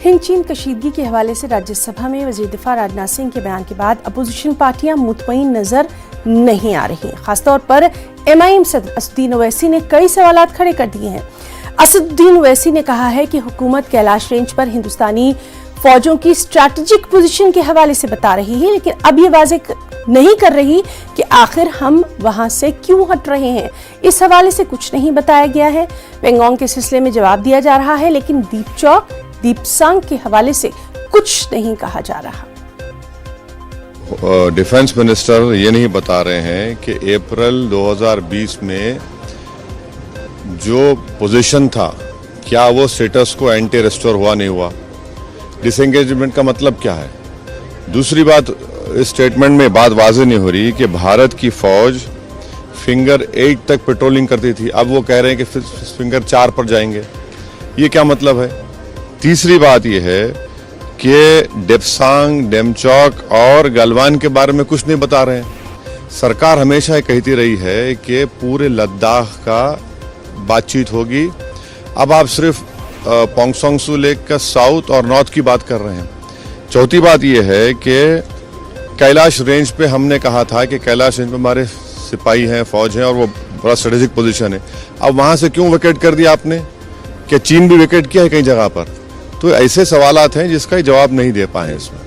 हिंद चीन कशीदगी के हवाले से राज्यसभा में वज़ीर दिफा राजनाथ सिंह के बयान के बाद अपोजिशन पार्टियां मुतमईन नजर नहीं आ रही। खासतौर पर MIM सदर असदुद्दीन ओवैसी ने कई सवालात खड़े कर दिए हैं। असदुद्दीन ओवैसी ने कहा है कि हुकूमत कैलाश रेंज पर हिंदुस्तानी फौजों की स्ट्रैटेजिक पोजीशन के हवाले से बता रही है, लेकिन अब ये वाज़ेह नहीं कर रही कि आखिर हम वहां से क्यों हट रहे हैं। इस हवाले से कुछ नहीं बताया गया है। पेंगोंग के सिलसिले में जवाब दिया जा रहा है, लेकिन दीपसांग के हवाले से कुछ नहीं कहा जा रहा। डिफेंस मिनिस्टर ये नहीं बता रहे हैं कि अप्रैल 2020 में जो पोजीशन था क्या वो स्टेटस को एंटी रेस्टोर हुआ नहीं हुआ। डिसएंगेजमेंट का मतलब क्या है। दूसरी बात, इस स्टेटमेंट में बात वाज़ेह नहीं हो रही कि भारत की फौज फिंगर 8 तक पेट्रोलिंग करती थी, अब वो कह रहे हैं कि फिंगर 4 पर जाएंगे। ये क्या मतलब है। तीसरी बात यह है कि डेप्सांग, डेमचौक और गलवान के बारे में कुछ नहीं बता रहे हैं। सरकार हमेशा कहती रही है कि पूरे लद्दाख का बातचीत होगी। अब आप सिर्फ पोंगसोंग सू लेक का साउथ और नॉर्थ की बात कर रहे हैं। चौथी बात यह है कि कैलाश रेंज पे हमने कहा था कि कैलाश रेंज पे हमारे सिपाही हैं, फौज हैं और वो बड़ा स्ट्रेटेजिक पोजीशन है। अब वहां से क्यों वेकेट कर दिया आपने। क्या चीन भी वेकेट किया है कई जगह पर। तो ऐसे सवालात हैं जिसका जवाब नहीं दे पाए इसमें।